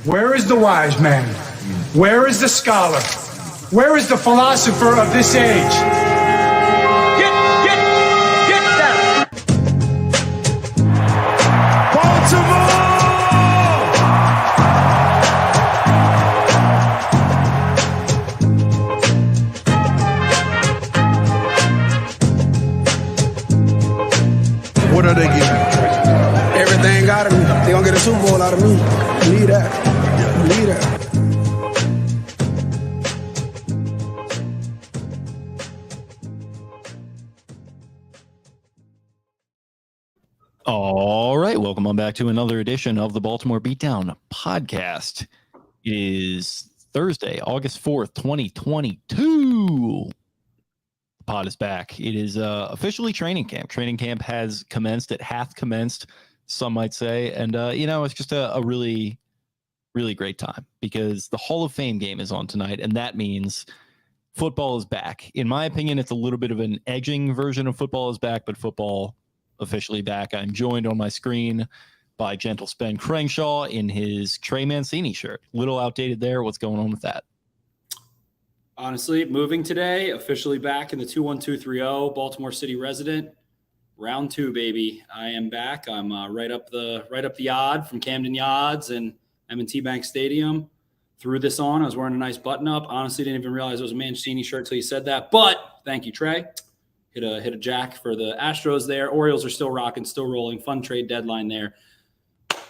Where is the wise man? Where is the scholar? Where is the philosopher of this age? Get down! Baltimore! What are they getting? Everything out of me. They gonna get a Super Bowl out of me. Believe that. Believe that. All right, welcome on back to another edition of the Baltimore Beatdown podcast. It is Thursday, August 4th, 2022. The pod is back. It is officially training camp. Training camp has commenced. It hath commenced, some might say. And, it's just a really, really great time because the Hall of Fame game is on tonight, and that means football is back. In my opinion, it's a little bit of an edging version of football is back, but football officially back. I'm joined on my screen by Gentle Spen Crenshaw in his Trey Mancini shirt. Little outdated there. What's going on with that? Honestly, moving today, officially back in the 21230, Baltimore City resident. Round 2, baby. I am back. I'm right up the yard from Camden Yards and M&T Bank Stadium. Threw this on. I was wearing a nice button up. Honestly, didn't even realize it was a Mancini shirt till you said that. But thank you, Trey. Hit a jack for the Astros there. Orioles are still rocking, still rolling. Fun trade deadline there.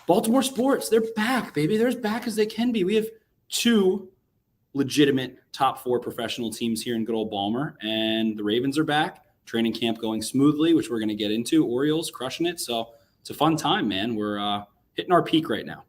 Baltimore sports, they're back, baby. They're as back as they can be. We have 2 legitimate top 4 professional teams here in good old Balmer, and the Ravens are back. Training camp going smoothly, which we're going to get into. Orioles crushing it. So it's a fun time, man. We're hitting our peak right now.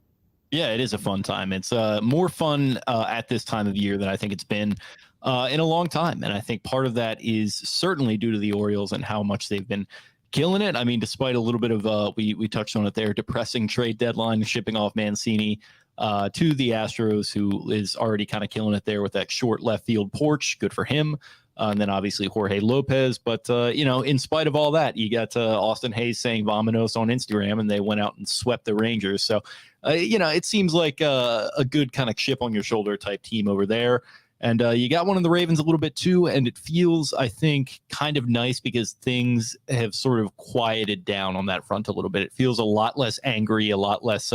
Yeah, it is a fun time. It's more fun at this time of year than I think it's been in a long time. And I think part of that is certainly due to the Orioles and how much they've been killing it. I mean, despite a little bit of, we touched on it there, depressing trade deadline, shipping off Mancini to the Astros, who is already kind of killing it there with that short left field porch. Good for him. And then obviously Jorge Lopez. But, in spite of all that, you got Austin Hayes saying "Vamonos" on Instagram, and they went out and swept the Rangers. So, it seems like a good kind of chip on your shoulder type team over there. And you got one of the Ravens a little bit too, and it feels, I think, kind of nice because things have sort of quieted down on that front a little bit. It feels a lot less angry, a lot less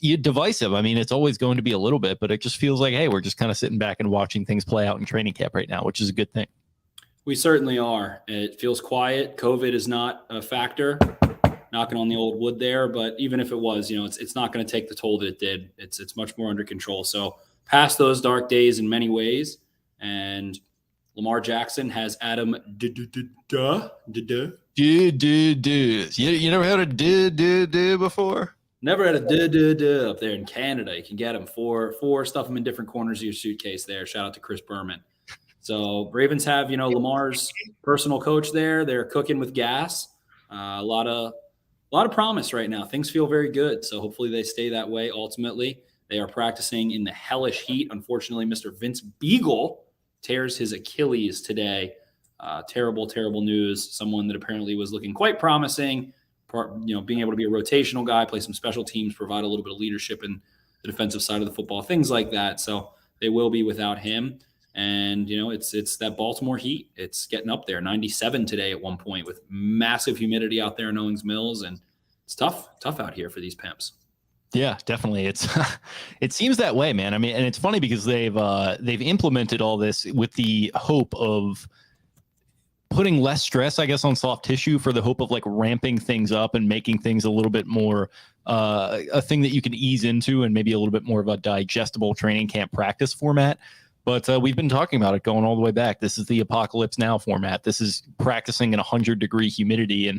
divisive. I mean, it's always going to be a little bit, but it just feels like, hey, we're just kind of sitting back and watching things play out in training camp right now, which is a good thing. We certainly are. It feels quiet. COVID is not a factor. Knocking on the old wood there, but even if it was, it's not going to take the toll that it did. It's much more under control. So past those dark days in many ways, and Lamar Jackson has Adam You never had a before? Never had a up there in Canada. You can get them for stuff them in different corners of your suitcase there. Shout out to Chris Berman. So Ravens have, Lamar's personal coach there. They're cooking with gas. A lot of promise right now. Things feel very good. So hopefully they stay that way ultimately. They are practicing in the hellish heat. Unfortunately, Mr. Vince Beagle tears his Achilles today. Terrible, terrible news. Someone that apparently was looking quite promising, being able to be a rotational guy, play some special teams, provide a little bit of leadership in the defensive side of the football, things like that. So they will be without him. And, it's that Baltimore heat. It's getting up there, 97 today at one point with massive humidity out there in Owings Mills. And it's tough out here for these pimps. Yeah, definitely. It seems that way, man. I mean, and it's funny because they've implemented all this with the hope of putting less stress, I guess, on soft tissue for the hope of like ramping things up and making things a little bit more a thing that you can ease into and maybe a little bit more of a digestible training camp practice format. But we've been talking about it going all the way back. This is the Apocalypse Now format. This is practicing in 100-degree humidity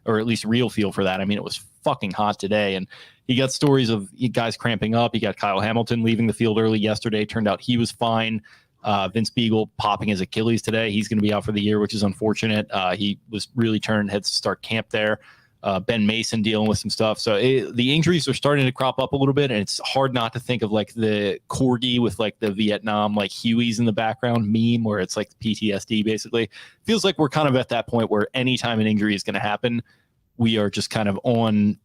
or at least real feel for that. I mean, it was fucking hot today. And you got stories of guys cramping up. You got Kyle Hamilton leaving the field early yesterday. Turned out he was fine. Vince Beagle popping his Achilles today. He's going to be out for the year, which is unfortunate. He was really turned heads to start camp there. Ben Mason dealing with some stuff. So the injuries are starting to crop up a little bit, and it's hard not to think of like the corgi with like the Vietnam, like Huey's in the background meme where it's like PTSD basically. Feels like we're kind of at that point where anytime an injury is going to happen, we are just kind of on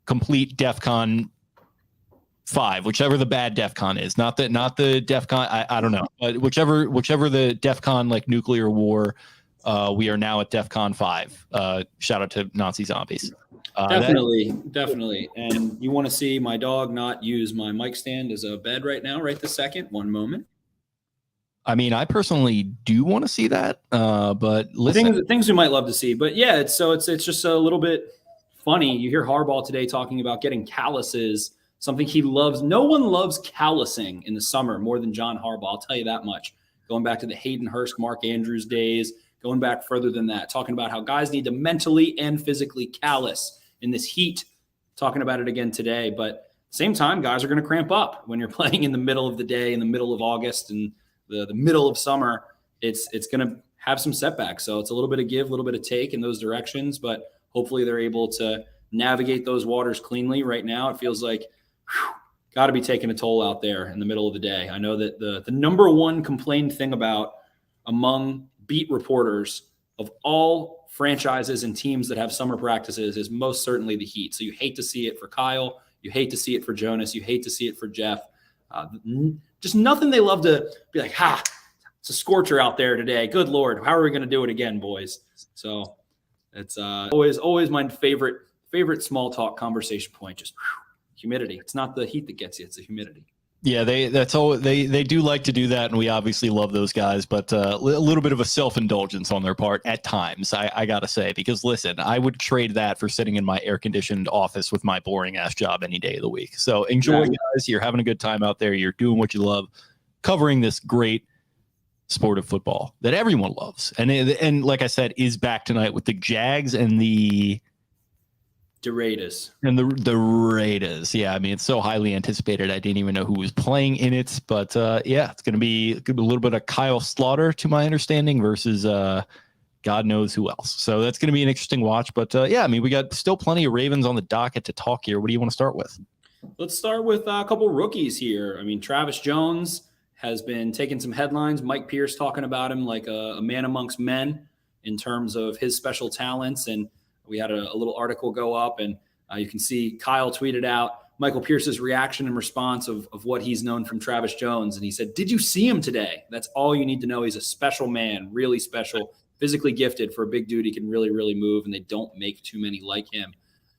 complete DEFCON 5, whichever the bad DEFCON is, not the DEFCON. I don't know, but whichever the DEFCON like nuclear war. We are now at DEFCON 5. Shout out to Nazi zombies. Definitely. And you want to see my dog not use my mic stand as a bed right now, right this second? One moment. I mean, I personally do want to see that, but listen. Things we might love to see. But yeah, it's just a little bit funny. You hear Harbaugh today talking about getting calluses, something he loves. No one loves callousing in the summer more than John Harbaugh. I'll tell you that much. Going back to the Hayden Hurst, Mark Andrews days, going back further than that, talking about how guys need to mentally and physically callous in this heat, talking about it again today. But at the same time, guys are going to cramp up when you're playing in the middle of the day, in the middle of August and the middle of summer. It's going to have some setbacks. So it's a little bit of give, a little bit of take in those directions, but hopefully they're able to navigate those waters cleanly. Right now, it feels like got to be taking a toll out there in the middle of the day. I know that the number one complained thing about among beat reporters of all franchises and teams that have summer practices is most certainly the heat. So you hate to see it for Kyle. You hate to see it for Jonas. You hate to see it for Jeff. Just nothing they love to be like, it's a scorcher out there today. Good Lord. How are we going to do it again, boys? So it's always my favorite small talk conversation point. Just humidity. It's not the heat that gets you. It's the humidity. Yeah, they do like to do that, and we obviously love those guys, but a little bit of a self-indulgence on their part at times, I gotta say, because listen, I would trade that for sitting in my air-conditioned office with my boring-ass job any day of the week. So enjoy, guys. You're having a good time out there. You're doing what you love, covering this great sport of football that everyone loves. And like I said, is back tonight with the Jags and the Raiders. And the Raiders. Yeah, I mean, it's so highly anticipated. I didn't even know who was playing in it. But yeah, it's going to be a little bit of Kyle Slaughter, to my understanding, versus God knows who else. So that's going to be an interesting watch. But yeah, I mean, we got still plenty of Ravens on the docket to talk here. What do you want to start with? Let's start with a couple rookies here. I mean, Travis Jones has been taking some headlines. Mike Pierce talking about him like a man amongst men in terms of his special talents. And we had a little article go up, and you can see Kyle tweeted out Michael Pierce's reaction and response of what he's known from Travis Jones. And he said, "Did you see him today? That's all you need to know. He's a special man, really special, physically gifted for a big dude. He can really, really move, and they don't make too many like him."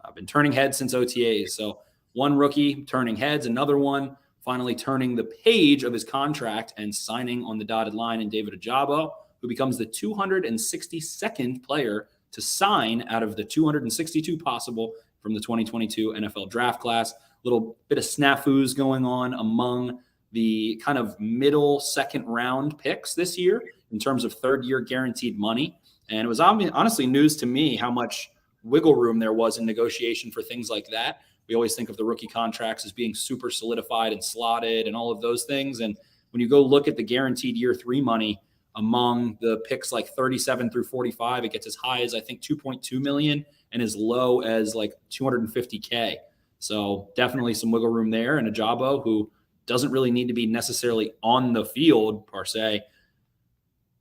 I've been turning heads since OTAs. So one rookie turning heads, another one finally turning the page of his contract and signing on the dotted line in David Ojabo, who becomes the 262nd player to sign out of the 262 possible from the 2022 NFL draft class. A little bit of snafus going on among the kind of middle second round picks this year in terms of third year guaranteed money. And it was honestly news to me how much wiggle room there was in negotiation for things like that. We always think of the rookie contracts as being super solidified and slotted and all of those things. And when you go look at the guaranteed year 3 money, among the picks like 37 through 45, it gets as high as I think 2.2 million and as low as like 250K. So definitely some wiggle room there. And Ojabo, who doesn't really need to be necessarily on the field per se,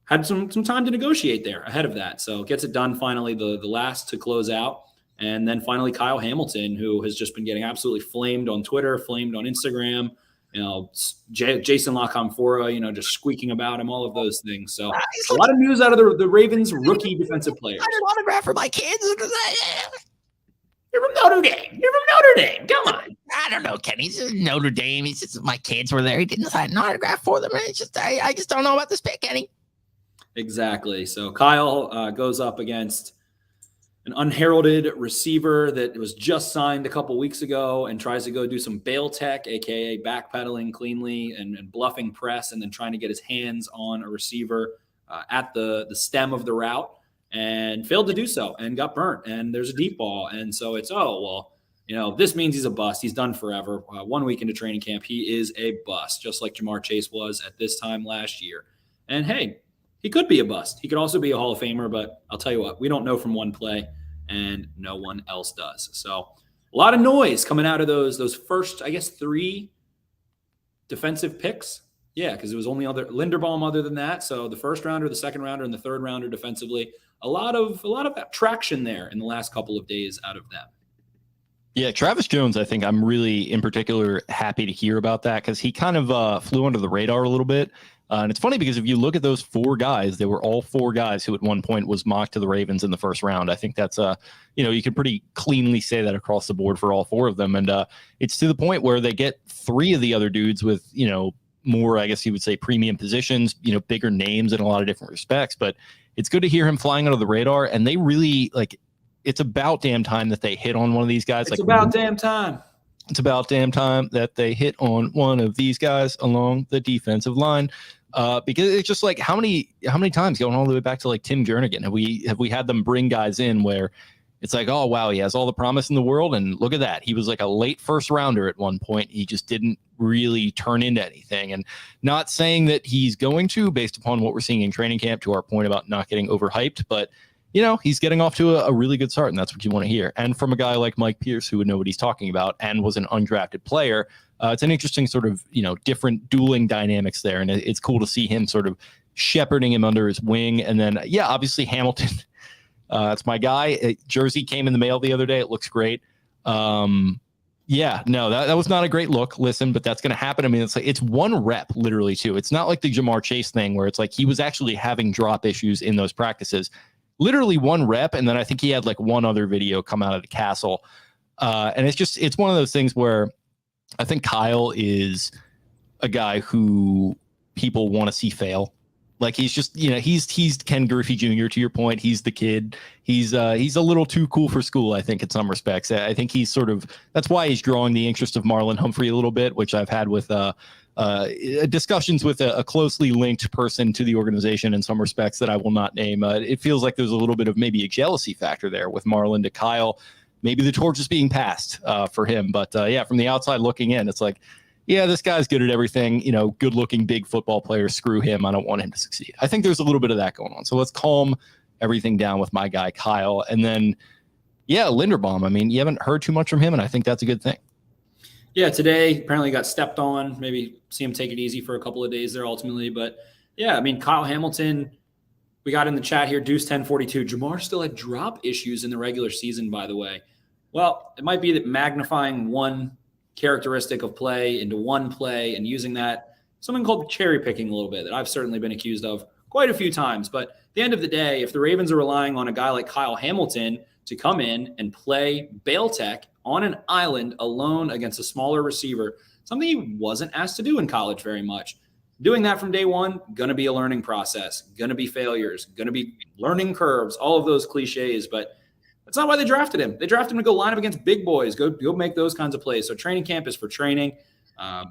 had some time to negotiate there ahead of that. So gets it done finally, the last to close out. And then finally, Kyle Hamilton, who has just been getting absolutely flamed on Twitter, flamed on Instagram. You know, Jason LaConfora, just squeaking about him, all of those things. So a lot of news out of the Ravens rookie defensive players. I did an autograph for my kids. You're from Notre Dame. You're from Notre Dame. Come on. I don't know, Kenny. He's just Notre Dame. He's just, my kids were there. He didn't sign an autograph for them. It's just, I just don't know about this pick, Kenny. Exactly. So Kyle goes up against an unheralded receiver that was just signed a couple weeks ago and tries to go do some bail tech, aka backpedaling cleanly and bluffing press, and then trying to get his hands on a receiver at the stem of the route, and failed to do so and got burnt. And there's a deep ball, and so it's this means he's a bust. He's done forever. 1 week into training camp, he is a bust, just like Jamar Chase was at this time last year. And hey, he could be a bust. He could also be a Hall of Famer, but I'll tell you what, we don't know from one play, and no one else does. So a lot of noise coming out of those first, I guess, 3 defensive picks. Yeah, because it was only Linderbaum other than that. So the first rounder, the second rounder, and the third rounder defensively. A lot of traction there in the last couple of days out of them. Yeah, Travis Jones, I think I'm really in particular happy to hear about that because he kind of flew under the radar a little bit. And it's funny because if you look at those four guys, they were all four guys who at one point was mocked to the Ravens in the first round. I think that's, you can pretty cleanly say that across the board for all four of them. And it's to the point where they get three of the other dudes with, more, I guess you would say, premium positions, bigger names in a lot of different respects. But it's good to hear him flying under the radar. And they really, it's about damn time that they hit on one of these guys. It's about damn time. It's about damn time that they hit on one of these guys along the defensive line. Because it's just how many times going all the way back to Tim Jernigan have we had them bring guys in where it's oh wow, he has all the promise in the world, and look at that, he was a late first rounder at one point. He just didn't really turn into anything. And not saying that he's going to, based upon what we're seeing in training camp, to our point about not getting overhyped, but he's getting off to a really good start, and that's what you want to hear. And from a guy like Mike Pierce, who would know what he's talking about and was an undrafted player, it's an interesting sort of, different dueling dynamics there. And it's cool to see him sort of shepherding him under his wing. And then, obviously Hamilton, it's my guy. Jersey came in the mail the other day. It looks great. That was not a great look. Listen, but that's going to happen. I mean, it's one rep literally too. It's not like the Jamar Chase thing where it's he was actually having drop issues in those practices. Literally one rep, and then I think he had one other video come out of the castle. And it's one of those things where I think Kyle is a guy who people want to see fail. He's just, he's Ken Griffey Jr. to your point. He's the kid. He's a little too cool for school, I think, in some respects. I think he's that's why he's drawing the interest of Marlon Humphrey a little bit, which I've had with discussions with a closely linked person to the organization in some respects that I will not name. It feels like there's a little bit of maybe a jealousy factor there with Marlon to Kyle. Maybe the torch is being passed for him. But from the outside looking in, it's this guy's good at everything. Good looking, big football player. Screw him. I don't want him to succeed. I think there's a little bit of that going on. So let's calm everything down with my guy, Kyle. And then, Linderbaum. I mean, you haven't heard too much from him, and I think that's a good thing. Yeah, today apparently got stepped on. Maybe see him take it easy for a couple of days there ultimately. But, Kyle Hamilton, we got in the chat here, Deuce 1042. Jamar still had drop issues in the regular season, by the way. Well, it might be that magnifying one characteristic of play into one play and using that, something called cherry picking a little bit that I've certainly been accused of quite a few times. But at the end of the day, if the Ravens are relying on a guy like Kyle Hamilton to come in and play bail tech on an island alone against a smaller receiver, something he wasn't asked to do in college very much. Doing that from day one, going to be a learning process, going to be failures, going to be learning curves, all of those cliches. But that's not why they drafted him. They drafted him to go line up against big boys, go make those kinds of plays. So training camp is for training.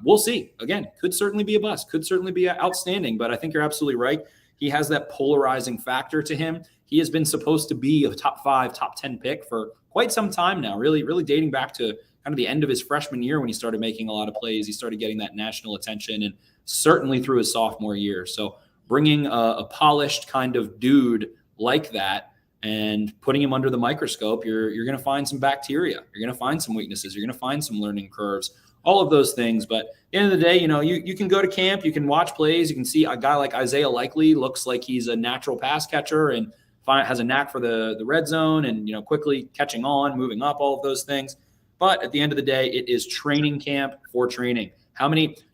We'll see. Again, could certainly be a bust, could certainly be outstanding. But I think you're absolutely right. He has that polarizing factor to him. He has been supposed to be a top 5, top 10 pick for quite some time now, really dating back to kind of the end of his freshman year when he started making a lot of plays. He started getting that national attention, and certainly through his sophomore year. So bringing a polished kind of dude like that and putting him under the microscope, you're going to find some bacteria. You're going to find some weaknesses. You're going to find some learning curves, all of those things. But at the end of the day, you can go to camp, you can watch plays, you can see a guy like Isaiah Likely looks like he's a natural pass catcher and has a knack for the red zone and, quickly catching on, moving up, all of those things. But at the end of the day, it is training camp for training.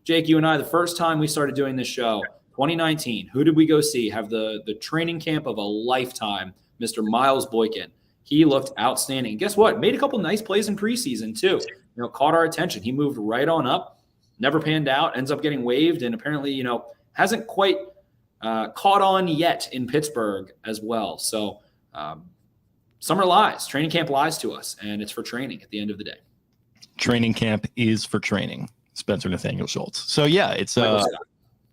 Jake, you and I, the first time we started doing this show, 2019, who did we go see? Have the training camp of a lifetime, Mr. Miles Boykin. He looked outstanding. And guess what? Made a couple nice plays in preseason too. Caught our attention. He moved right on up, never panned out, ends up getting waived, and apparently, hasn't quite caught on yet in Pittsburgh as well. So summer lies. Training camp lies to us, and it's for training at the end of the day. Training camp is for training. Spencer Nathaniel Schultz. So it's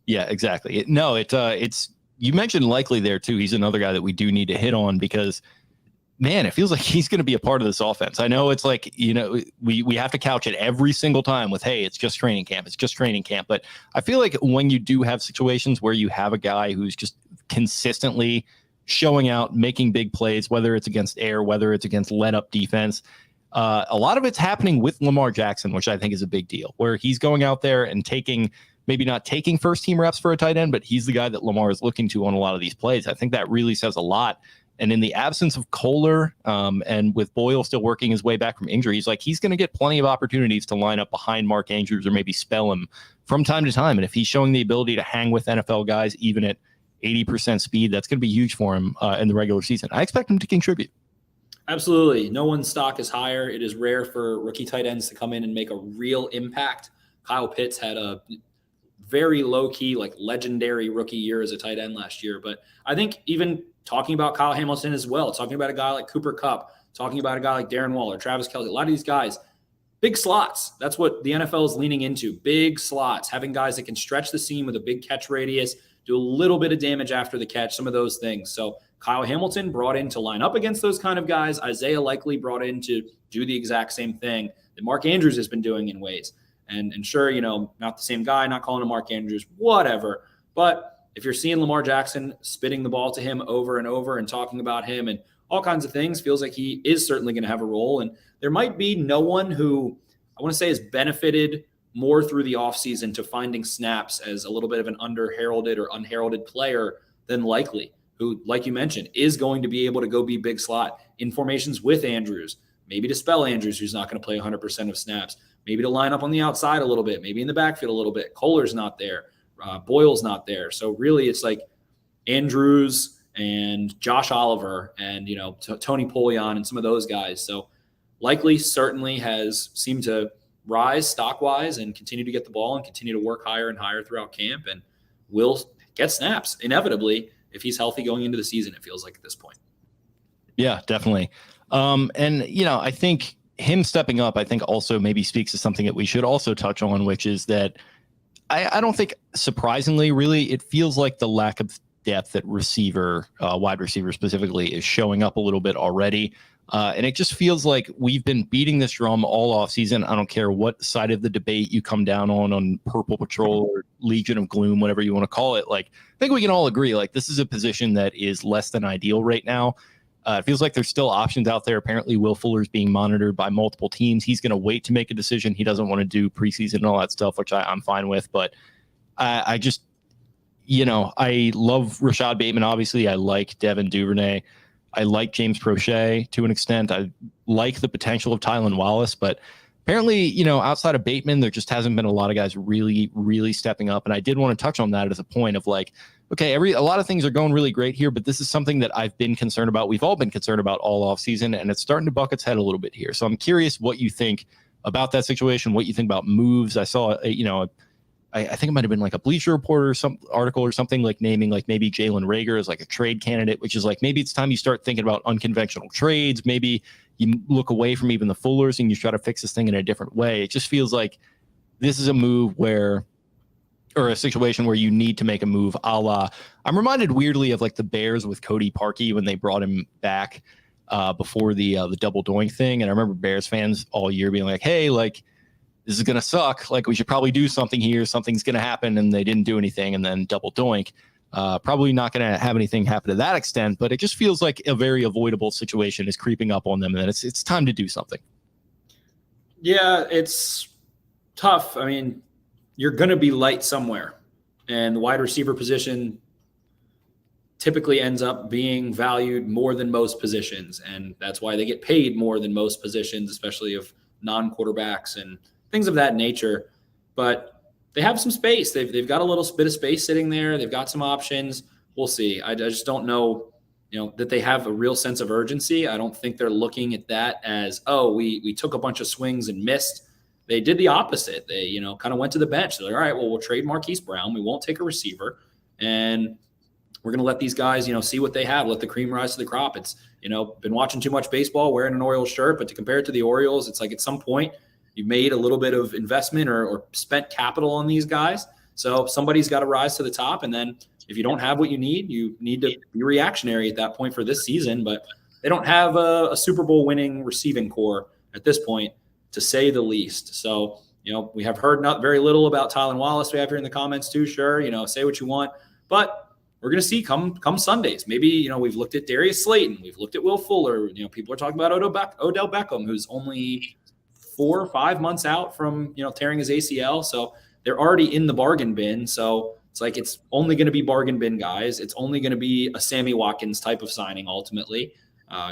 exactly. It's you mentioned Likely there too. He's another guy that we do need to hit on because, man, it feels like he's going to be a part of this offense. I know it's we have to couch it every single time with, hey, it's just training camp. It's just training camp. But I feel like when you do have situations where you have a guy who's just consistently showing out, making big plays, whether it's against air, whether it's against let up defense, a lot of it's happening with Lamar Jackson, which I think is a big deal, where he's going out there and maybe not taking first team reps for a tight end, but he's the guy that Lamar is looking to on a lot of these plays. I think that really says a lot. And in the absence of Kohler, and with Boyle still working his way back from injuries, like he's going to get plenty of opportunities to line up behind Mark Andrews or maybe spell him from time to time. And if he's showing the ability to hang with NFL guys, even at 80% speed, that's going to be huge for him in the regular season. I expect him to contribute. Absolutely. No one's stock is higher. It is rare for rookie tight ends to come in and make a real impact. Kyle Pitts had a very low-key, like legendary rookie year as a tight end last year. But I think even talking about Kyle Hamilton as well, talking about a guy like Cooper Kupp, talking about a guy like Darren Waller, Travis Kelce, a lot of these guys, big slots. That's what the NFL is leaning into, big slots, having guys that can stretch the seam with a big catch radius, do a little bit of damage after the catch, some of those things. So Kyle Hamilton brought in to line up against those kind of guys. Isaiah likely brought in to do the exact same thing that Mark Andrews has been doing in ways. And sure, not the same guy, not calling him Mark Andrews, whatever. But if you're seeing Lamar Jackson spitting the ball to him over and over and talking about him and all kinds of things, feels like he is certainly going to have a role. And there might be no one who I want to say has benefited more through the offseason to finding snaps as a little bit of an under-heralded or unheralded player than Likely, who, like you mentioned, is going to be able to go be big slot in formations with Andrews, maybe to spell Andrews, who's not going to play 100% of snaps, maybe to line up on the outside a little bit, maybe in the backfield a little bit. Kohler's not there. Boyle's not there. So really it's like Andrews and Josh Oliver and, Tony Polian and some of those guys. So Likely certainly has seemed to rise stock-wise and continue to get the ball and continue to work higher and higher throughout camp and will get snaps inevitably if he's healthy going into the season, it feels like at this point. Yeah, definitely. I think him stepping up, I think also maybe speaks to something that we should also touch on, which is that I don't think, surprisingly, really, it feels like the lack of depth at receiver, wide receiver specifically, is showing up a little bit already. And it just feels like we've been beating this drum all offseason. I don't care what side of the debate you come down on Purple Patrol or Legion of Gloom, whatever you want to call it. Like, I think we can all agree, like, this is a position that is less than ideal right now. It feels like there's still options out there. Apparently, Will Fuller's being monitored by multiple teams. He's going to wait to make a decision. He doesn't want to do preseason and all that stuff, which I'm fine with. But I just, I love Rashad Bateman, obviously. I like Devin Duvernay. I like James Prochet to an extent. I like the potential of Tylan Wallace. But apparently, outside of Bateman, there just hasn't been a lot of guys really, really stepping up. And I did want to touch on that as a point of like, okay, a lot of things are going really great here, but this is something that I've been concerned about. We've all been concerned about all offseason, and it's starting to buck its head a little bit here. So I'm curious what you think about that situation, what you think about moves. I saw, I think it might have been like a Bleacher Report or some article or something like naming like maybe Jalen Reagor as like a trade candidate, which is like maybe it's time you start thinking about unconventional trades. Maybe you look away from even the Fullers and you try to fix this thing in a different way. It just feels like this is a move or a situation where you need to make a move a la, I'm reminded weirdly of like the Bears with Cody Parkey when they brought him back before the double doink thing. And I remember Bears fans all year being like, hey, like, this is going to suck. Like, we should probably do something here. Something's going to happen. And they didn't do anything. And then double doink. Probably not going to have anything happen to that extent, but it just feels like a very avoidable situation is creeping up on them. And it's time to do something. Yeah, it's tough. I mean, you're going to be light somewhere. And the wide receiver position typically ends up being valued more than most positions. And that's why they get paid more than most positions, especially of non-quarterbacks and things of that nature. But they have some space. They've got a little bit of space sitting there. They've got some options. We'll see. I just don't know, that they have a real sense of urgency. I don't think they're looking at that as, oh, we took a bunch of swings and missed. They did the opposite. They, kind of went to the bench. They're like, all right, well, we'll trade Marquise Brown. We won't take a receiver. And we're going to let these guys, see what they have. Let the cream rise to the crop. It's, been watching too much baseball, wearing an Orioles shirt, but to compare it to the Orioles, it's like at some point you've made a little bit of investment or spent capital on these guys. So somebody's got to rise to the top. And then if you don't have what you need to be reactionary at that point for this season. But they don't have a Super Bowl winning receiving core at this point, to say the least. So, we have heard not very little about Tylan Wallace. We have here in the comments too. Sure. Say what you want, but we're going to see come Sundays. Maybe, we've looked at Darius Slayton. We've looked at Will Fuller. People are talking about Odell Beckham, who's only 4 or 5 months out from, tearing his ACL. So they're already in the bargain bin. So It's like it's only going to be bargain bin guys. It's only going to be a Sammy Watkins type of signing ultimately.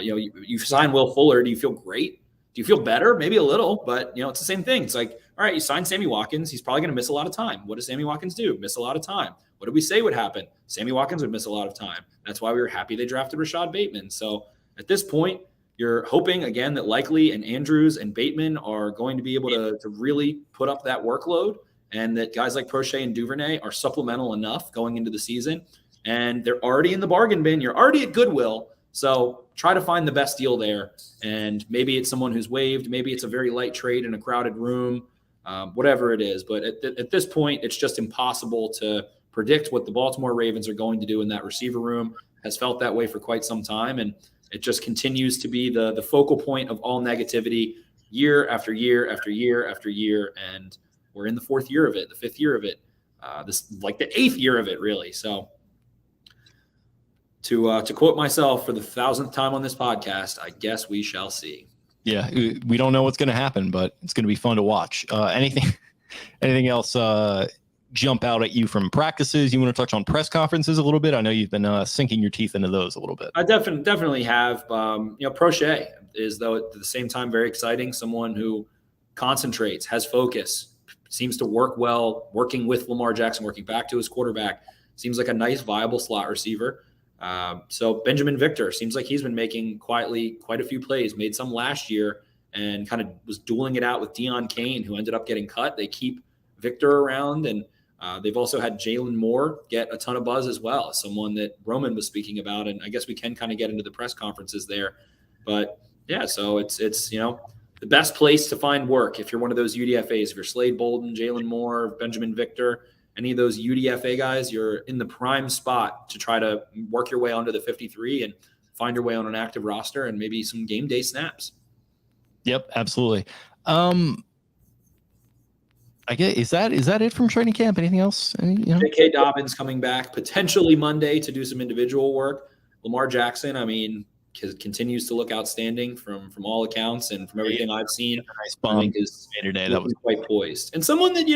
You sign Will Fuller. Do you feel great? Do you feel better? Maybe a little, but it's the same thing. It's like, all right, you signed Sammy Watkins. He's probably going to miss a lot of time. What does Sammy Watkins do? Miss a lot of time. What did we say would happen? Sammy Watkins would miss a lot of time. That's why we were happy they drafted Rashad Bateman. So at this point, you're hoping again that Likely and Andrews and Bateman are going to be able to really put up that workload, and that guys like Prochet and Duvernay are supplemental enough going into the season. And they're already in the bargain bin. You're already at Goodwill. So try to find the best deal there. And maybe it's someone who's waived. Maybe it's a very light trade in a crowded room, whatever it is. But at this point, it's just impossible to predict what the Baltimore Ravens are going to do in that receiver room. Has felt that way for quite some time. And it just continues to be the focal point of all negativity year after year after year after year. And we're in the 4th year of it, the 5th year of it, this like the 8th year of it, really. So to quote myself for the 1,000th time on this podcast, I guess we shall see. Yeah, we don't know what's going to happen, but it's going to be fun to watch. Anything else jump out at you from practices? You want to touch on press conferences a little bit? I know you've been sinking your teeth into those a little bit. I definitely have. Prochet is, though, at the same time very exciting. Someone who concentrates, has focus, seems to work well, working with Lamar Jackson, working back to his quarterback. Seems like a nice, viable slot receiver. So Benjamin Victor seems like he's been making quietly quite a few plays, made some last year, and kind of was dueling it out with Deion Kane, who ended up getting cut. They keep Victor around, and they've also had Jalen Moore get a ton of buzz as well, someone that Roman was speaking about. And I guess we can kind of get into the press conferences there. But yeah, so it's the best place to find work if you're one of those UDFAs. If you're Slade Bolden, Jalen Moore, Benjamin Victor, any of those UDFA guys, you're in the prime spot to try to work your way onto the 53 and find your way on an active roster and maybe some game day snaps. Yep, absolutely. I guess is that it from training camp? Anything else? J.K. Dobbins coming back potentially Monday to do some individual work. Lamar Jackson, continues to look outstanding from all accounts, and from everything I've seen. Nice bomb today. That was quite poised, and someone that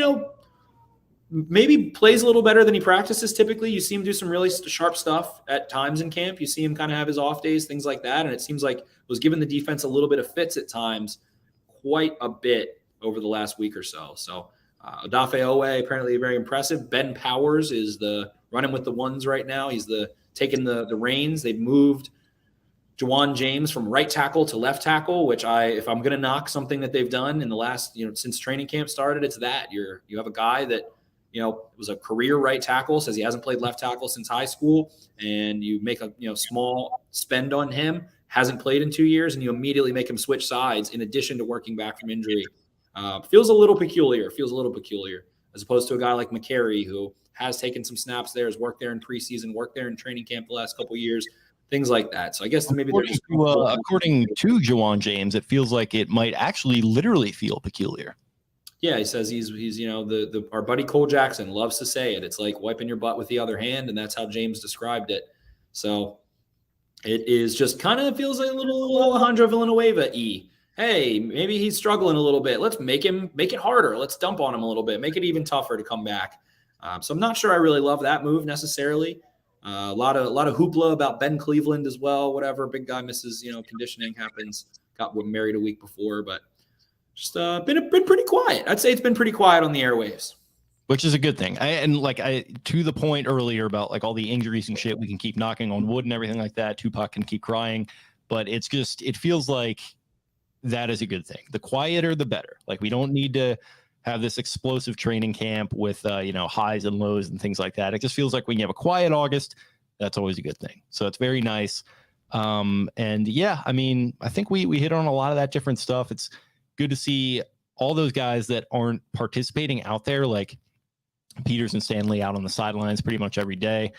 maybe plays a little better than he practices. Typically, you see him do some really sharp stuff at times in camp. You see him kind of have his off days, things like that, and it seems like was giving the defense a little bit of fits at times, quite a bit over the last week or so. So Odafe Owe apparently very impressive. Ben Powers is the running with the ones right now. He's taking the reins. They've moved Juwan James from right tackle to left tackle, which if I'm going to knock something that they've done in the last, since training camp started, it's that you have a guy that, was a career right tackle, says he hasn't played left tackle since high school, and you make a, small spend on him, hasn't played in 2 years, and you immediately make him switch sides in addition to working back from injury. Feels a little peculiar, as opposed to a guy like McCary, who has taken some snaps there, has worked there in preseason, worked there in training camp the last couple of years, things like that. So I guess maybe they're just according to Juwan James, it feels like it might actually literally feel peculiar. Yeah, he says he's our buddy Cole Jackson loves to say it. It's like wiping your butt with the other hand, and that's how James described it. So it is just kind of feels like a little Alejandro Villanueva-y. Hey, maybe he's struggling a little bit. Let's make it harder. Let's dump on him a little bit. Make it even tougher to come back. So I'm not sure I really love that move necessarily. A lot of hoopla about Ben Cleveland as well. Whatever, big guy misses, conditioning happens. Got married a week before, but just been pretty quiet. I'd say it's been pretty quiet on the airwaves, which is a good thing. To the point earlier about like all the injuries and shit, we can keep knocking on wood and everything like that. Tupac can keep crying, but it feels like that is a good thing. The quieter, the better. Like we don't need to have this explosive training camp with, highs and lows and things like that. It just feels like when you have a quiet August, that's always a good thing. So it's very nice. And yeah, I think we hit on a lot of that different stuff. It's good to see all those guys that aren't participating out there, like Peters and Stanley out on the sidelines pretty much every day.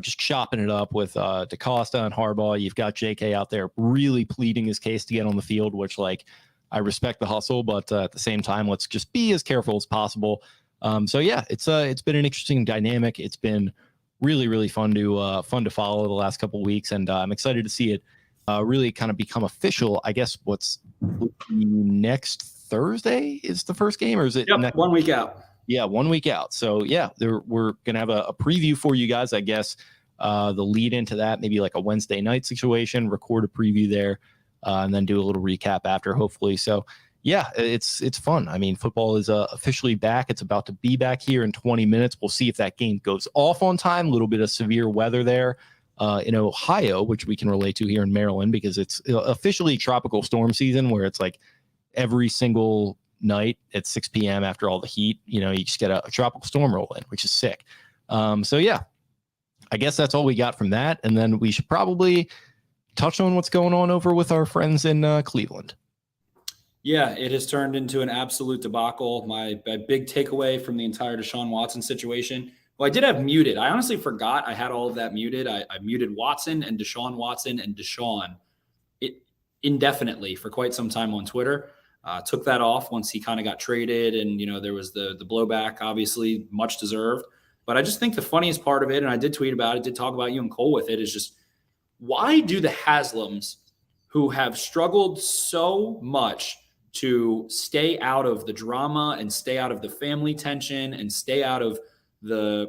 Just chopping it up with DaCosta and Harbaugh. You've got JK out there really pleading his case to get on the field, which I respect the hustle, but at the same time, let's just be as careful as possible. So yeah, it's been an interesting dynamic. It's been really, really fun to follow the last couple of weeks, and I'm excited to see it really kind of become official. I guess what's next Thursday is the first game, or is it? Yep, 1 week out. Yeah, 1 week out. So yeah, we're gonna have a preview for you guys, I guess. The lead into that, maybe like a Wednesday night situation, record a preview there, and then do a little recap after, hopefully. So yeah, it's fun. I mean, football is officially back. It's about to be back here in 20 minutes. We'll see if that game goes off on time. A little bit of severe weather there in Ohio, which we can relate to here in Maryland, because it's officially tropical storm season, where it's like every single night at 6 p.m. after all the heat, you just get a tropical storm roll in, which is sick. So yeah, I guess that's all we got from that. And then we should probably touch on what's going on over with our friends in Cleveland. Yeah, it has turned into an absolute debacle. My big takeaway from the entire Deshaun Watson situation. Well, I did have muted. I honestly forgot I had all of that muted. I muted Watson and Deshaun Watson and Deshaun indefinitely for quite some time on Twitter. Took that off once he kind of got traded, and there was the blowback, obviously much deserved. But I just think the funniest part of it, and I did tweet about it, did talk about you and Cole with it, is just, why do the Haslams, who have struggled so much to stay out of the drama and stay out of the family tension and stay out of the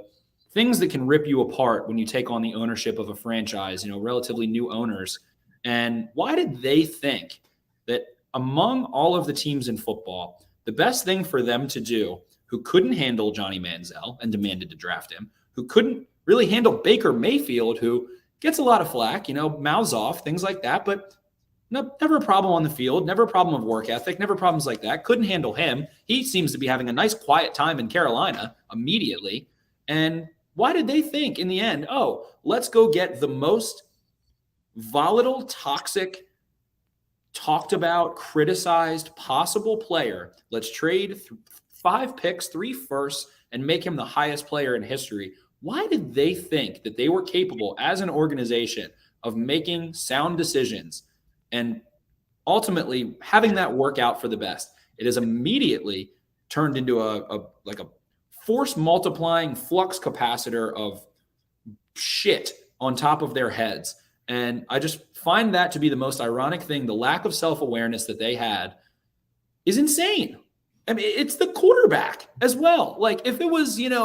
things that can rip you apart when you take on the ownership of a franchise, relatively new owners, and why did they think that among all of the teams in football, the best thing for them to do, who couldn't handle Johnny Manziel and demanded to draft him, who couldn't really handle Baker Mayfield, who gets a lot of flack, mouths off, things like that, but never a problem on the field, never a problem of work ethic, never problems like that. Couldn't handle him. He seems to be having a nice quiet time in Carolina immediately. And why did they think in the end, let's go get the most volatile, toxic, talked about, criticized possible player. Let's trade 5 picks, 3 firsts, and make him the highest player in history. Why did they think that they were capable as an organization of making sound decisions and ultimately having that work out for the best? It has immediately turned into a force multiplying flux capacitor of shit on top of their heads. And I just find that to be the most ironic thing. The lack of self-awareness that they had is insane. I mean, it's the quarterback as well. Like, if it was, if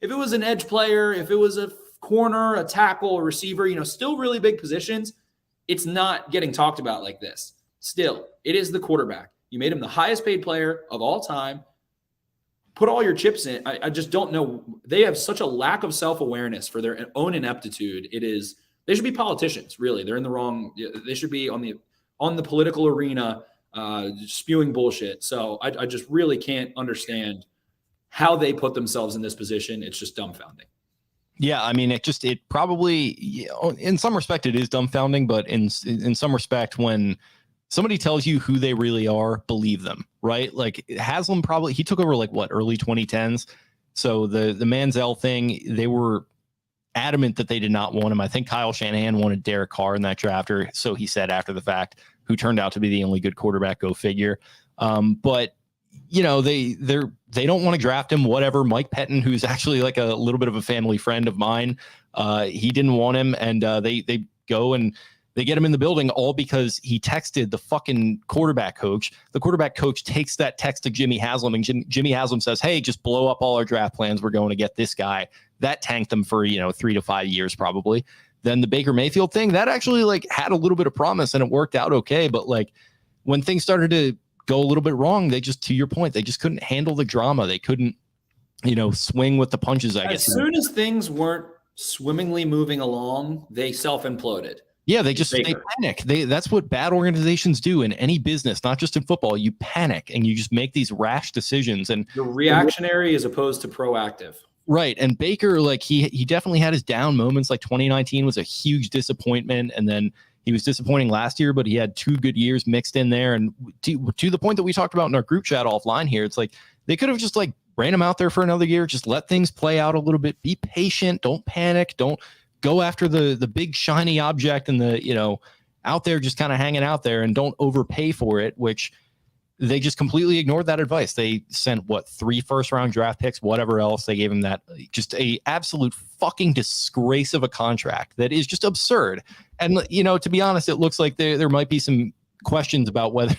it was an edge player, if it was a corner, a tackle, a receiver, still really big positions, it's not getting talked about like this. Still, it is the quarterback. You made him the highest paid player of all time. Put all your chips in. I just don't know. They have such a lack of self-awareness for their own ineptitude. They should be politicians, really. They're in the wrong. They should be on the political arena, spewing bullshit. So I just really can't understand how they put themselves in this position. It's just dumbfounding. Yeah, I mean, it probably, in some respect, it is dumbfounding, but in some respect, when somebody tells you who they really are, believe them, right? Like, Haslam he took over early 2010s. So the Manziel thing, they were adamant that they did not want him. I think Kyle Shanahan wanted Derek Carr in that draft, or so he said after the fact, who turned out to be the only good quarterback, go figure. But they don't want to draft him, whatever. Mike Pettin, who's actually like a little bit of a family friend of mine, he didn't want him, and they go and they get him in the building, all because he texted the fucking quarterback coach. The quarterback coach takes that text to Jimmy Haslam, and Jimmy Haslam says, "Hey, just blow up all our draft plans. We're going to get this guy." That tanked them for 3 to 5 years probably. Then the Baker Mayfield thing, that actually had a little bit of promise and it worked out okay. But when things started to go a little bit wrong, they just, to your point, they just couldn't handle the drama. They couldn't, swing with the punches, I guess. As soon as things weren't swimmingly moving along, they self-imploded. Yeah, they panic. That's what bad organizations do in any business, not just in football. You panic and you just make these rash decisions. And you're reactionary as opposed to proactive. Right. And Baker, he definitely had his down moments. 2019 was a huge disappointment. And then he was disappointing last year, but he had 2 good years mixed in there. And to the point that we talked about in our group chat offline here, it's they could have just ran him out there for another year, just let things play out a little bit. Be patient. Don't panic. Don't go after the big shiny object and out there just kind of hanging out there, and don't overpay for it, which they just completely ignored that advice. They sent 3 first-round draft picks, whatever else. They gave him that, just a absolute fucking disgrace of a contract that is just absurd. And to be honest, it looks like there might be some questions about whether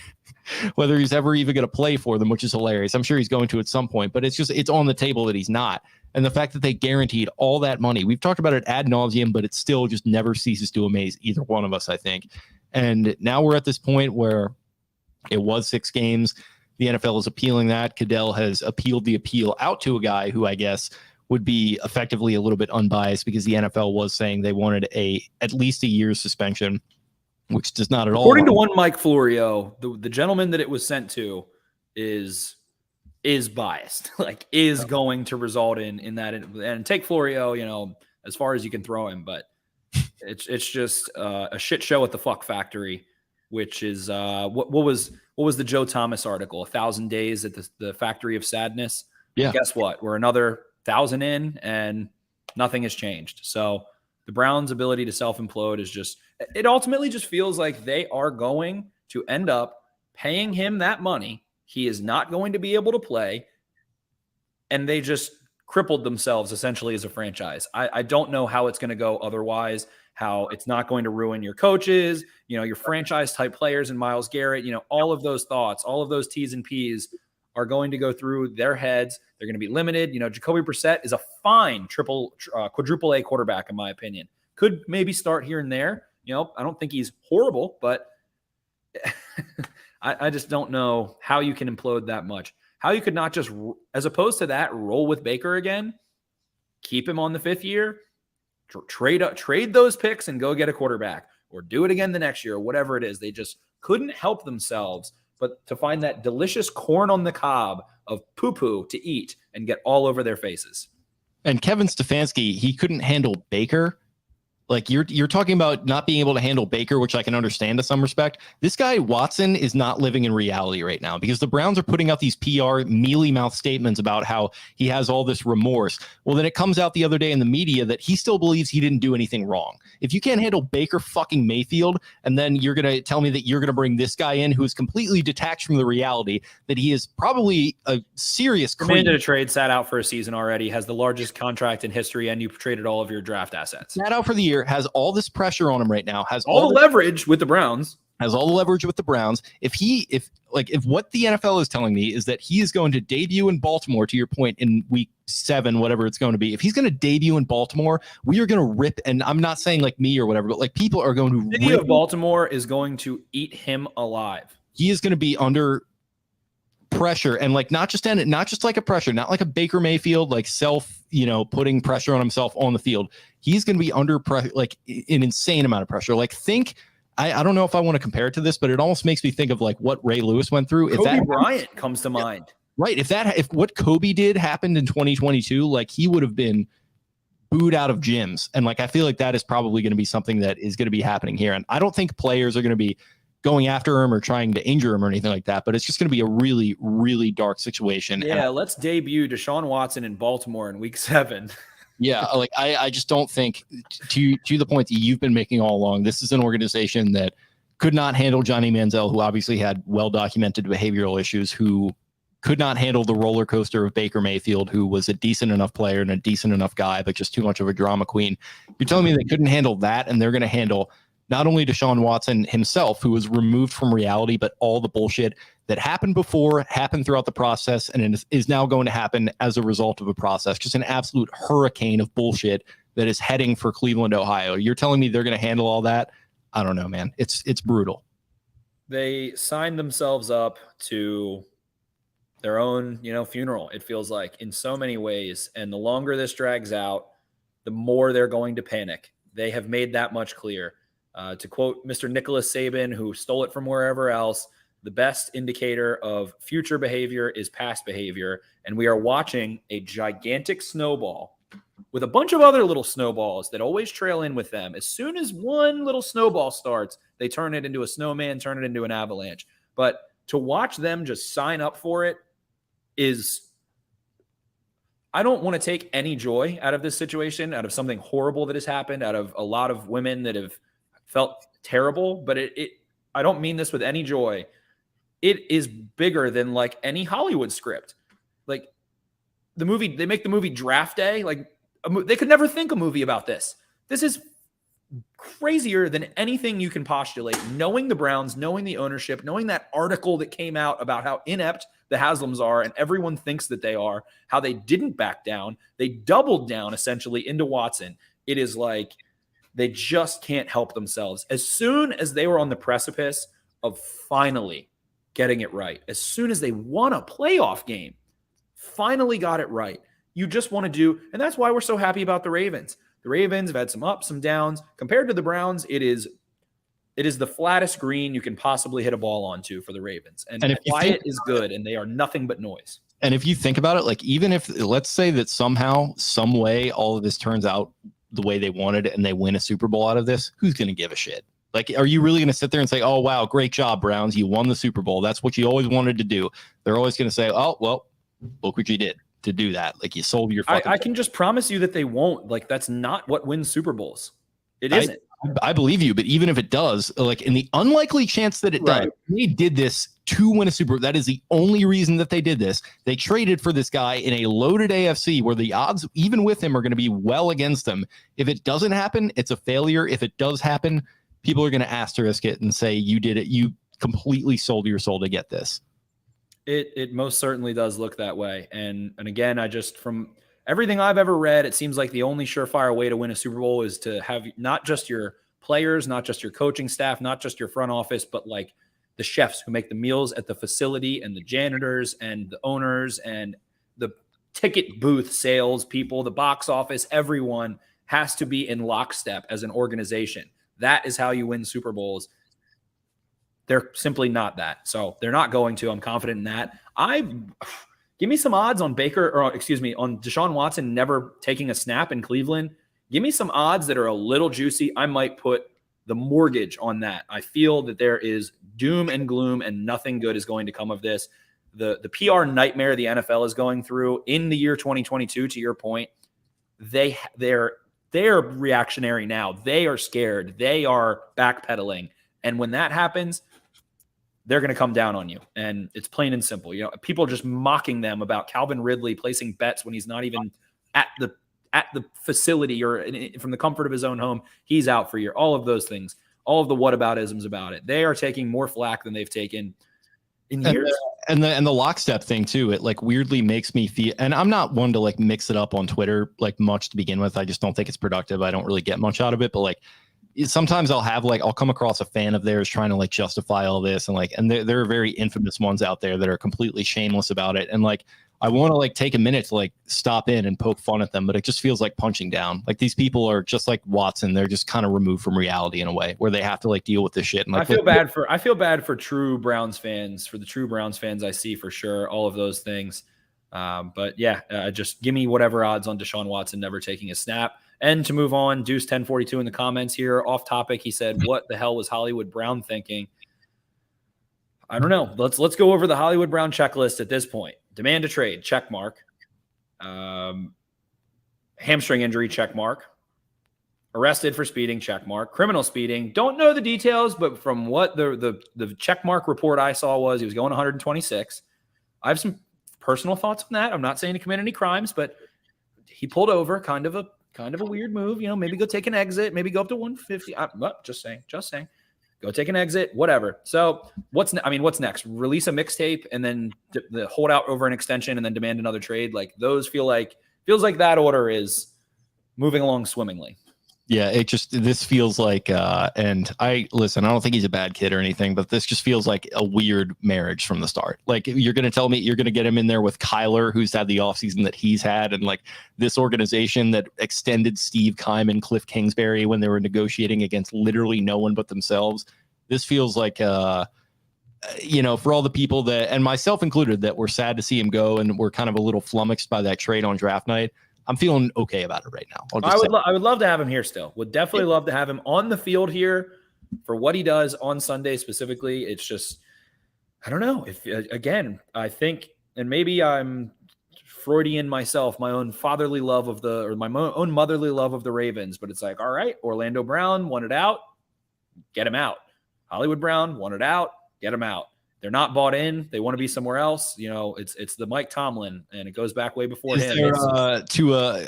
whether he's ever even going to play for them, which is hilarious. I'm sure he's going to at some point, but it's on the table that he's not. And the fact that they guaranteed all that money, we've talked about it ad nauseum, but it still just never ceases to amaze either one of us, I think. And now we're at this point where it was 6 games. The NFL is appealing that. Goodell has appealed the appeal out to a guy who I guess would be effectively a little bit unbiased, because the NFL was saying they wanted at least a year's suspension, which does not at all. According to one Mike Florio, the gentleman that it was sent to is biased, like is going to result in that. And take Florio, as far as you can throw him, but it's just a shit show at the fuck factory, which is what was the Joe Thomas article? 1,000 days at the factory of sadness. Yeah. And guess what? We're another 1,000 in, and nothing has changed. So the Browns' ability to self-implode is just, it ultimately just feels like they are going to end up paying him that money. He is not going to be able to play, and they just crippled themselves essentially as a franchise. I don't know how it's going to go otherwise, how it's not going to ruin your coaches, your franchise type players and Myles Garrett, all of those thoughts, all of those T's and P's are going to go through their heads. They're going to be limited. Jacoby Brissett is a fine quadruple A quarterback, in my opinion. Could maybe start here and there. I don't think he's horrible, but I just don't know how you can implode that much. How you could not just, as opposed to that, roll with Baker again, keep him on the 5th year, trade those picks and go get a quarterback, or do it again the next year, or whatever it is. They just couldn't help themselves but to find that delicious corn on the cob of poo-poo to eat and get all over their faces. And Kevin Stefanski, he couldn't handle Baker. Like you're talking about not being able to handle Baker, which I can understand to some respect. This guy Watson is not living in reality right now, because the Browns are putting out these PR mealy mouth statements about how he has all this remorse. Well, then it comes out the other day in the media that he still believes he didn't do anything wrong. If you can't handle Baker fucking Mayfield, and then you're going to tell me that you're going to bring this guy in who is completely detached from the reality that he is probably a serious demanded a trade, sat out for a season already, has the largest contract in history, and you traded all of your draft assets. Sat out for the year, has all this pressure on him right now, has all the leverage with the Browns. If what the NFL is telling me is that he is going to debut in Baltimore, to your point, in week 7, whatever it's going to be, if he's going to debut in Baltimore, we are going to rip. And I'm not saying like me or whatever, but like people are going to. The city of Baltimore is going to eat him alive. He is going to be under pressure, and like not just like a pressure, not like a Baker Mayfield, like putting pressure on himself on the field. He's going to be under pressure, like an insane amount of pressure. Like I don't know if I want to compare it to this, but it almost makes me think of like what Ray Lewis went through. Kobe Bryant comes to mind. Right. If what Kobe did happened in 2022, like he would have been booed out of gyms. And like, I feel like that is probably going to be something that is going to be happening here. And I don't think players are going to be going after him or trying to injure him or anything like that, but it's just going to be a really, really dark situation. Yeah. Let's debut Deshaun Watson in Baltimore in week 7. Yeah, like I just don't think, to the point that you've been making all along, this is an organization that could not handle Johnny Manziel, who obviously had well-documented behavioral issues, who could not handle the roller coaster of Baker Mayfield, who was a decent enough player and a decent enough guy, but just too much of a drama queen. You're telling me they couldn't handle that, and they're going to handle not only Deshaun Watson himself, who was removed from reality, but all the bullshit that happened before, happened throughout the process, and is now going to happen as a result of a process. Just an absolute hurricane of bullshit that is heading for Cleveland, Ohio. You're telling me they're going to handle all that? I don't know, man. It's brutal. They signed themselves up to their own, funeral, it feels like, in so many ways. And the longer this drags out, the more they're going to panic. They have made that much clear. To quote Mr. Nicholas Saban, who stole it from wherever else, the best indicator of future behavior is past behavior. And we are watching a gigantic snowball with a bunch of other little snowballs that always trail in with them. As soon as one little snowball starts, they turn it into a snowman, turn it into an avalanche. But to watch them just sign up for it is, I don't want to take any joy out of this situation, out of something horrible that has happened, out of a lot of women that have felt terrible, but I don't mean this with any joy. It is bigger than like any Hollywood script. Like they make the movie Draft Day. Like they could never think a movie about this. This is crazier than anything you can postulate, knowing the Browns, knowing the ownership, knowing that article that came out about how inept the Haslams are and everyone thinks that they are, how they didn't back down. They doubled down essentially into Watson. It is like they just can't help themselves. As soon as they were on the precipice of finally getting it right, as soon as they won a playoff game, finally got it right, you just want to do, and that's why we're so happy about the Ravens. The Ravens have had some ups, some downs. Compared to the Browns, it is the flattest green you can possibly hit a ball onto for the Ravens. And if Wyatt is good, and they are nothing but noise. And if you think about it, like even if let's say that somehow, some way, all of this turns out the way they wanted and they win a Super Bowl out of this, who's going to give a shit? Like, are you really going to sit there and say, oh, wow, great job, Browns. You won the Super Bowl. That's what you always wanted to do. They're always going to say, oh, well, look what you did to do that. Like you sold your fucking I can just promise you that they won't. Like, that's not what wins Super Bowls. It isn't. I believe you, but even if it does, like in the unlikely chance that it does, they did this to win a Super Bowl. That is the only reason that they did this. They traded for this guy in a loaded AFC where the odds, even with him, are going to be well against them. If it doesn't happen, it's a failure. If it does happen, people are going to asterisk it and say, you did it. You completely sold your soul to get this. It most certainly does look that way. And again, from everything I've ever read, it seems like the only surefire way to win a Super Bowl is to have not just your players, not just your coaching staff, not just your front office, but like the chefs who make the meals at the facility and the janitors and the owners and the ticket booth sales people, the box office, everyone has to be in lockstep as an organization. That is how you win Super Bowls. They're simply not that. So they're not going to. I'm confident in that. Give me some odds on on Deshaun Watson never taking a snap in Cleveland. Give me some odds that are a little juicy. I might put the mortgage on that. I feel that there is doom and gloom and nothing good is going to come of this. The PR nightmare the NFL is going through in the year 2022, to your point, they're reactionary now. They are scared. They are backpedaling. And when that happens, they're going to come down on you. And it's plain and simple. You know, people are just mocking them about Calvin Ridley placing bets when he's not even at the facility or from the comfort of his own home. He's out for a year. All of those things, all of the whataboutisms about it. They are taking more flack than they've taken in years. And the lockstep thing too, it like weirdly makes me feel, and I'm not one to like mix it up on Twitter like much to begin with. I just don't think it's productive. I don't really get much out of it, but like, sometimes I'll come across a fan of theirs trying to like justify all this and there are very infamous ones out there that are completely shameless about it. And like, I want to like take a minute to like stop in and poke fun at them, but it just feels like punching down. Like these people are just like Watson. They're just kind of removed from reality in a way where they have to like deal with this shit. And like, I feel bad for true Browns fans, for the true Browns fans I see for sure. All of those things. But yeah, just give me whatever odds on Deshaun Watson never taking a snap. And to move on, Deuce 1042 in the comments here, off topic. He said, "What the hell was Hollywood Brown thinking?" I don't know. Let's go over the Hollywood Brown checklist at this point. Demand a trade, check mark. Hamstring injury, check mark. Arrested for speeding, check mark. Criminal speeding, don't know the details, but from what the check mark report I saw was he was going 126. I have some personal thoughts on that. I'm not saying he committed any crimes, but he pulled over, kind of a weird move, you know, maybe go take an exit, maybe go up to 150. Just saying, go take an exit, whatever. So what's next? Release a mixtape and then the hold out over an extension and then demand another trade. Like those feels like that order is moving along swimmingly. Yeah, this feels like, and I don't think he's a bad kid or anything, but this just feels like a weird marriage from the start. Like you're going to tell me you're going to get him in there with Kyler, who's had the offseason that he's had, and like this organization that extended Steve Keim and Cliff Kingsbury when they were negotiating against literally no one but themselves. This feels like, for all the people that, and myself included, that were sad to see him go and were kind of a little flummoxed by that trade on draft night. I'm feeling okay about it right now. I would love to have him here still. Would definitely love to have him on the field here for what he does on Sunday specifically. It's just, I don't know. I think, and maybe I'm Freudian myself, my own fatherly love my own motherly love of the Ravens, but it's like, all right, Orlando Brown wanted out, get him out. Hollywood Brown wanted out, get him out. they're not bought in. They want to be somewhere else. It's the Mike Tomlin, and it goes back way before him.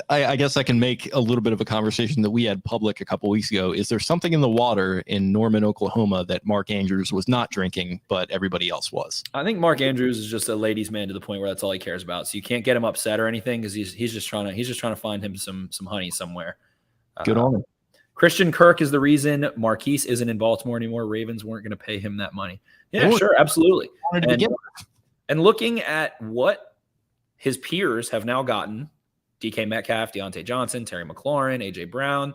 I guess I can make a little bit of a conversation that we had public a couple weeks ago. Is there something in the water in Norman, Oklahoma that Mark Andrews was not drinking, but everybody else was? I think Mark Andrews is just a ladies' man to the point where that's all he cares about. So you can't get him upset or anything because he's just trying to find him some honey somewhere. Good on him. Christian Kirk is the reason Marquise isn't in Baltimore anymore. Ravens weren't going to pay him that money. Yeah, sure, absolutely. And looking at what his peers have now gotten, DK Metcalf, Deontay Johnson, Terry McLaurin, AJ Brown,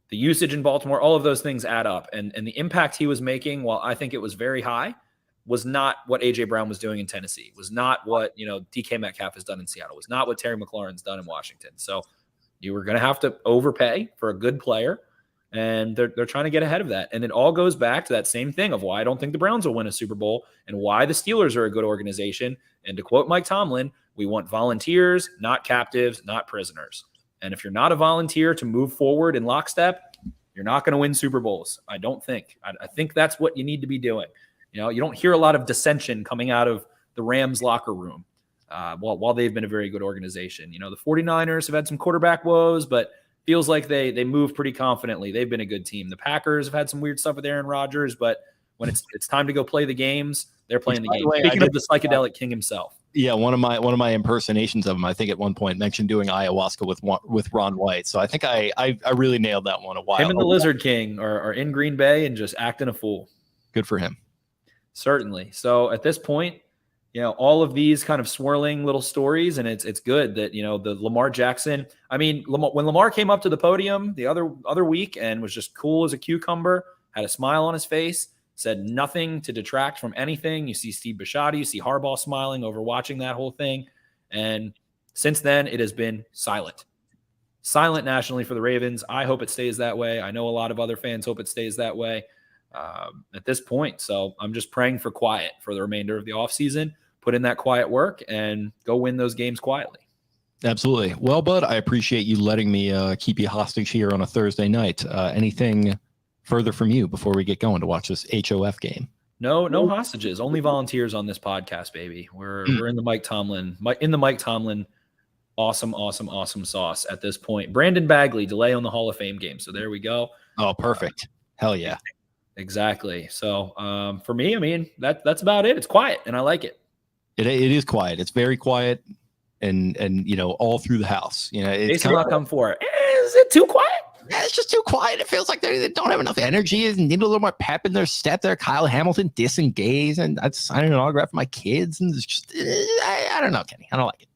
the usage in Baltimore, all of those things add up. And the impact he was making, while I think it was very high, was not what AJ Brown was doing in Tennessee, was not what DK Metcalf has done in Seattle, was not what Terry McLaurin's done in Washington. So you were going to have to overpay for a good player. And they're trying to get ahead of that. And it all goes back to that same thing of why I don't think the Browns will win a Super Bowl and why the Steelers are a good organization. And to quote Mike Tomlin, we want volunteers, not captives, not prisoners. And if you're not a volunteer to move forward in lockstep, you're not going to win Super Bowls. I don't think. I think that's what you need to be doing. You don't hear a lot of dissension coming out of the Rams locker room while they've been a very good organization. The 49ers have had some quarterback woes, but feels like they move pretty confidently. They've been a good team. The Packers have had some weird stuff with Aaron Rodgers, but when it's time to go play the games, they're playing the game. Speaking of the psychedelic king himself. Yeah, one of my impersonations of him, I think at one point mentioned doing ayahuasca with Ron White. So I think I really nailed that one a while. Him and the Lizard King are in Green Bay and just acting a fool. Good for him. Certainly. So at this point, all of these kind of swirling little stories, and it's good that, the Lamar Jackson, when Lamar came up to the podium the other week and was just cool as a cucumber, had a smile on his face, said nothing to detract from anything. You see Steve Bisciotti, you see Harbaugh smiling over watching that whole thing. And since then, it has been silent nationally for the Ravens. I hope it stays that way. I know a lot of other fans hope it stays that way at this point. So I'm just praying for quiet for the remainder of the offseason. Put in that quiet work and go win those games quietly. Absolutely. Well, Bud, I appreciate you letting me keep you hostage here on a Thursday night. Anything further from you before we get going to watch this HOF game? No hostages. Only volunteers on this podcast, baby. We're in the Mike Tomlin awesome sauce at this point. Brandon Bagley, delay on the Hall of Fame game. So there we go. Oh, perfect. Hell yeah. Exactly. So for me, that's about it. It's quiet and I like it. It is quiet. It's very quiet, and all through the house. It's Jason Luck come for it. Is it too quiet? Yeah, it's just too quiet. It feels like they don't have enough energy and need a little more pep in their step. There, Kyle Hamilton disengaged, and I'd sign an autograph for my kids, and it's just I don't know, Kenny. I don't like it.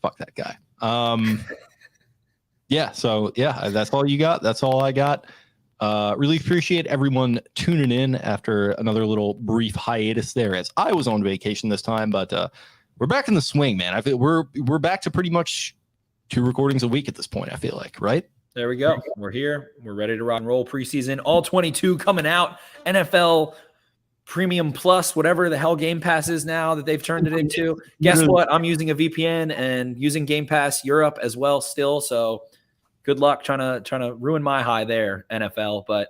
Fuck that guy. Yeah. So yeah, that's all you got. That's all I got. Really appreciate everyone tuning in after another little brief hiatus there, as I was on vacation this time, but we're back in the swing, man. I feel we're back to pretty much 2 recordings a week at this point, I feel like, right? There we go. We're here. We're ready to rock and roll. Preseason, all 22 coming out. NFL Premium Plus, whatever the hell Game Pass is now that they've turned it into. Guess what? I'm using a VPN and using Game Pass Europe as well still, so good luck trying to ruin my high there, NFL. But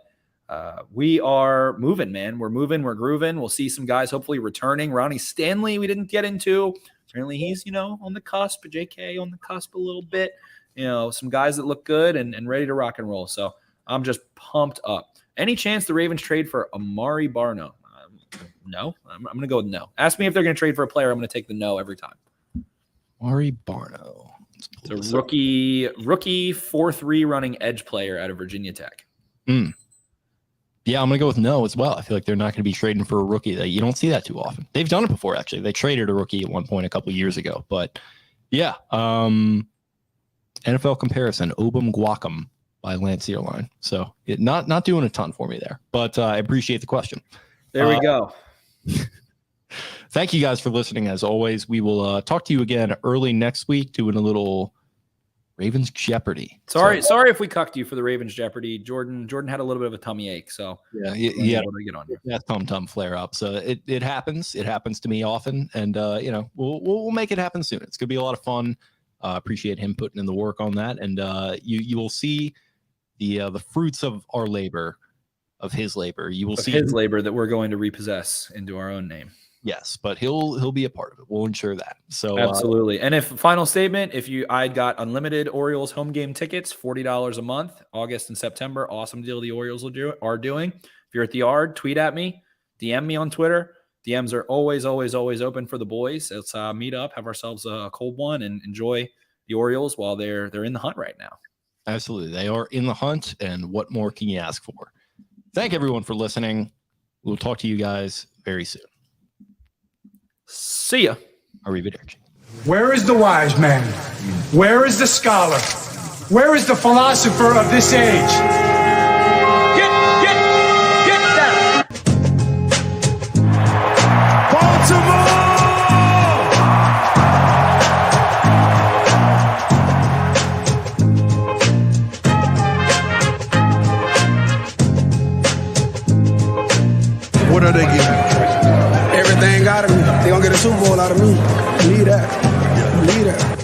we are moving, man. We're moving. We're grooving. We'll see some guys hopefully returning. Ronnie Stanley, we didn't get into. Apparently he's, on the cusp. JK on the cusp a little bit. Some guys that look good and ready to rock and roll. So I'm just pumped up. Any chance the Ravens trade for Amari Barno? No. I'm going to go with no. Ask me if they're going to trade for a player. I'm going to take the no every time. Amari Barno. It's a rookie 4-3 running edge player out of Virginia Tech. Yeah, I'm going to go with no as well. I feel like they're not going to be trading for a rookie. You don't see that too often. They've done it before, actually. They traded a rookie at one point a couple of years ago. But yeah, NFL comparison, Obum Guacum by Lance Zierlein. So not doing a ton for me there. But I appreciate the question. There we go. Thank you guys for listening. As always, we will talk to you again early next week doing a little Ravens Jeopardy. Sorry if we cucked you for the Ravens Jeopardy. Jordan had a little bit of a tummy ache, so yeah, to get on here. That tum flare up. So it happens. It happens to me often, and we'll make it happen soon. It's gonna be a lot of fun. Appreciate him putting in the work on that, and you will see the fruits of our labor of his labor. You will Of see his labor that we're going to repossess into our own name. Yes, but he'll be a part of it. We'll ensure that. So Absolutely. And if final statement, I got unlimited Orioles home game tickets, $40 a month, August and September. Awesome deal the Orioles are doing. If you're at the Yard, tweet at me, DM me on Twitter. DMs are always open for the boys. Let's meet up, have ourselves a cold one, and enjoy the Orioles while they're in the hunt right now. Absolutely. They are in the hunt, and what more can you ask for? Thank everyone for listening. We'll talk to you guys very soon. See ya. Arrivederci. Where is the wise man? Where is the scholar? Where is the philosopher of this age? Get down! Baltimore! What are they getting? Everything out of me. They gonna get a Super Bowl out of me. Believe that. Believe that.